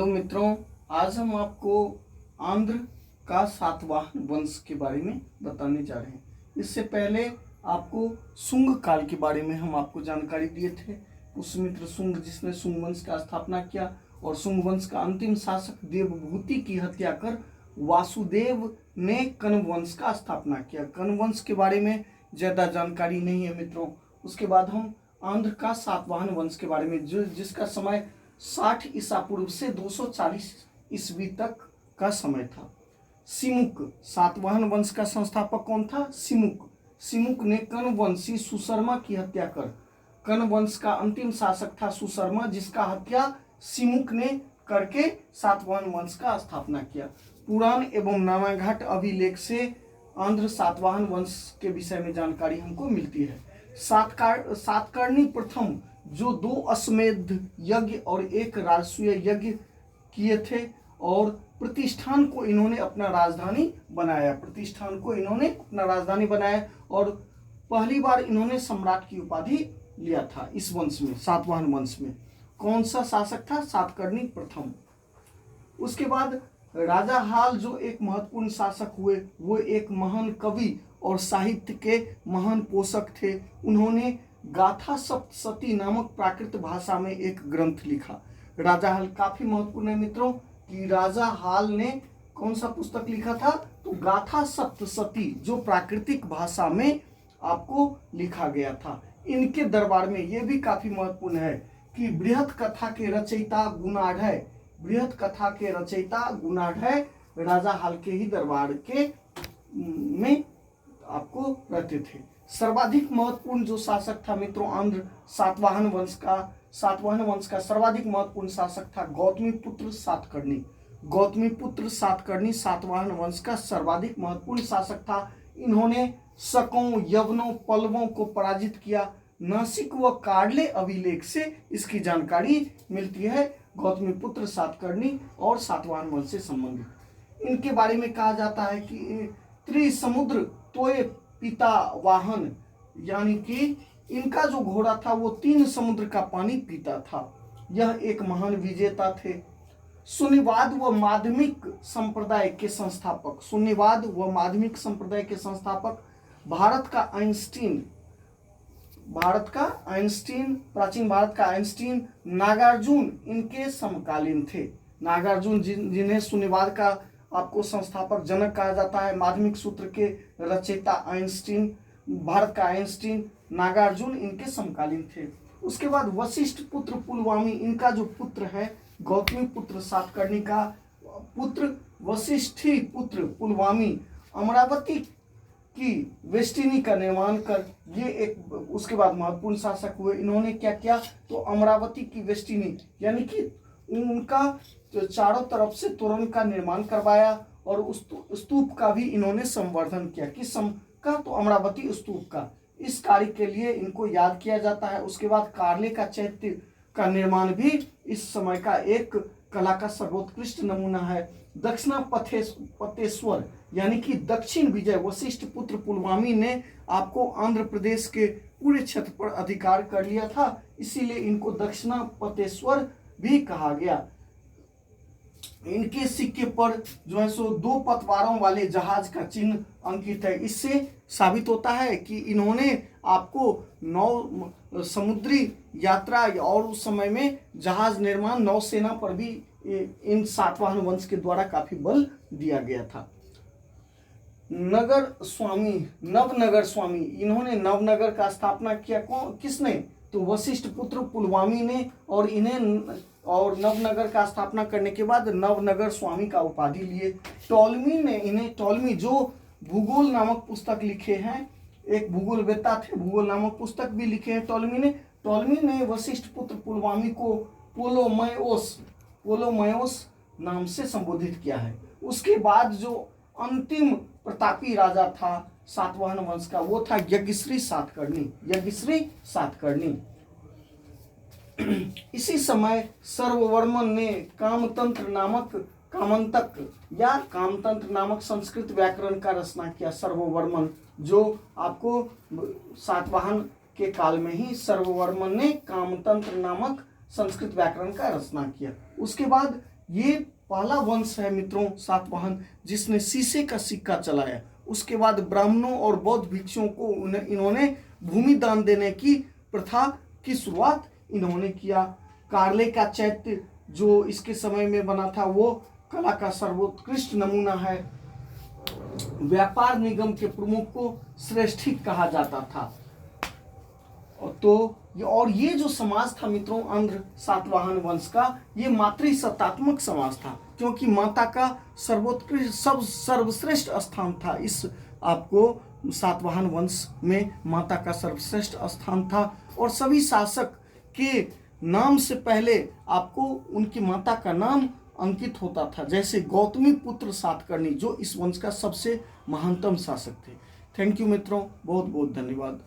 मित्रों, आज हम आपको आंध्र का सातवाहन वंश के बारे में बताने जा रहे हैं। इससे पहले आपको शुंग काल के बारे में हम आपको जानकारी दिए थे। पुष्यमित्र शुंग जिसने शुंग वंश का स्थापना किया और शुंग वंश का अंतिम शासक देवभूति की हत्या कर वासुदेव ने कण्व वंश का स्थापना किया। कण्व वंश के बारे में ज़्यादा जानकारी नहीं है मित्रों। उसके बाद हम आंध्र का सातवाहन वंश के बारे में जिसका समय 60 ईसा पूर्व से 240 ईस्वी तक का समय था। सिमुक सातवाहन वंश का संस्थापक कौन था? सिमुक ने कण्व वंशी सुशर्मा की हत्या कर कण्व वंश का अंतिम शासक था सुशर्मा, जिसका हत्या सिमुक ने करके सातवाहन वंश का स्थापना किया। पुराण एवं नानाघाट अभिलेख से आंध्र सातवाहन वंश के विषय में जानकारी हमको मिलती है। सातकर्णी प्रथम जो 2 अश्वमेध यज्ञ और 1 राजसूय यज्ञ किए थे और प्रतिष्ठान को इन्होंने अपना राजधानी बनाया और पहली बार इन्होंने सम्राट की उपाधि लिया था। इस वंश में, सातवाहन वंश में कौन सा शासक था? सातकर्णी प्रथम। उसके बाद राजा हाल जो एक महत्वपूर्ण शासक हुए, वो एक महान कवि और साहित्य के महान पोषक थे। उन्होंने गाथा सप्तशती नामक प्राकृत भाषा में एक ग्रंथ लिखा। राजा हाल काफी महत्वपूर्ण है मित्रों कि राजा हाल ने कौन सा पुस्तक लिखा था? तो गाथा सप्तशती जो प्राकृतिक भाषा में आपको लिखा गया था। इनके दरबार में यह भी काफी महत्वपूर्ण है कि बृहत कथा के रचयिता गुणाढ़ राजा हाल के ही दरबार के में आपको रहते थे। सर्वाधिक महत्वपूर्ण जो शासक था मित्रों आंध्र सातवाहन वंश का सर्वाधिक महत्वपूर्ण शासक था गौतमीपुत्र सातकर्णी सातवाहन वंश का सर्वाधिक महत्वपूर्ण शासक था। इन्होंने शकों, यवनों, पल्लवों को पराजित किया। नासिक व कार्ले अभिलेख से इसकी जानकारी मिलती है। गौतमीपुत्र सातकर्णी और सातवाहन वंश से संबंधित इनके बारे में कहा जाता है कि त्रिसमुद्र तोय पिता वाहन, यानी कि इनका जो घोड़ा था वो 3 समुद्र का पानी पीता था। यह एक महान विजेता थे। सुन्नीवाद व माध्यमिक संप्रदाय के संस्थापक भारत का आइंस्टीन प्राचीन भारत का आइंस्टीन नागार्जुन इनके समकालीन थे। नागार्जुन जिन्हें शून्यवाद का आपको संस्थापक जनक कहा जाता है, माध्यमिक सूत्र के रचयिता आइंस्टीन, भारत का आइंस्टीन नागार्जुन इनके समकालीन थे। उसके बाद वशिष्ठ पुत्र पुलवामी, इनका जो पुत्र है गौतमी पुत्र सातकर्णी का पुत्र वशिष्ठी पुत्र पुलवामी अमरावती की वेष्टिनी का निर्माण कर ये एक उसके बाद महत्वपूर्ण शासक हुए। इन्होंने क्या किया? तो अमरावती की वेष्टिनी यानी कि उनका चारों तरफ से तोरण का निर्माण करवाया और उस स्तूप का भी इन्होंने संवर्धन किया। किस का? तो अमरावती स्तूप का। इस कार्य के लिए इनको याद किया जाता है। उसके बाद कार्ले का चैत्य का निर्माण भी इस समय का एक कला का सर्वोत्कृष्ट नमूना है। दक्षिणा पतेश्वर यानी कि दक्षिण विजय वशिष्ठ पुत्र पुलवामी ने आपको आंध्र प्रदेश के पूरे क्षेत्र पर अधिकार कर लिया था, इसीलिए इनको दक्षिणा पतेश्वर भी कहा गया। इनके सिक्के पर जो है सो 2 पतवारों वाले जहाज का चिन्ह अंकित है। इससे साबित होता है कि इन्होंने आपको 9 समुद्री यात्रा और उस समय में जहाज निर्माण नौसेना पर भी इन सातवाहन वंश के द्वारा काफी बल दिया गया था। नवनगर स्वामी, इन्होंने नवनगर का स्थापना किया। किसने? तो वशिष्ठ पुत्र पुलवामी ने और नवनगर का स्थापना करने के बाद नवनगर स्वामी का उपाधि लिए। टॉलमी जो भूगोल नामक पुस्तक लिखे हैं, एक भूगोलवेत्ता थे, भूगोल नामक पुस्तक भी लिखे हैं टॉलमी ने वशिष्ठ पुत्र पुलवामी को पोलोमयोस नाम से संबोधित किया है। उसके बाद जो अंतिम प्रतापी राजा था सातवाहन वंश का वो था यज्ञश्री सातकर्णी। इसी समय सर्ववर्मन ने कामतंत्र नामक संस्कृत व्याकरण का रचना किया। सर्ववर्मन जो आपको सातवाहन के काल में ही सर्ववर्मन ने कामतंत्र नामक संस्कृत व्याकरण का रचना किया। उसके बाद ये पहला वंश है मित्रों सातवाहन जिसने शीशे का सिक्का चलाया। उसके बाद ब्राह्मणों और बौद्ध भिक्षुओं को इन्होंने भूमि दान देने की प्रथा की शुरुआत इन्होंने किया। कार्ले का चैत्य जो इसके समय में बना था वो कला का सर्वोत्कृष्ट नमूना है। व्यापार निगम के प्रमुख को श्रेष्ठिक कहा जाता था। और ये जो समाज था मित्रों आंध्र सातवाहन वंश का, ये मातृसत्तात्मक समाज था, क्योंकि माता का सर्वोत्कृष्ट सर्वश्रेष्ठ स्थान था। इस आपको सातवाहन वंश में माता का सर्वश्रेष्ठ स्थान था और सभी शासक के नाम से पहले आपको उनकी माता का नाम अंकित होता था, जैसे गौतमी पुत्र सातकर्णी जो इस वंश का सबसे महानतम शासक थे। थैंक यू मित्रों, बहुत बहुत धन्यवाद।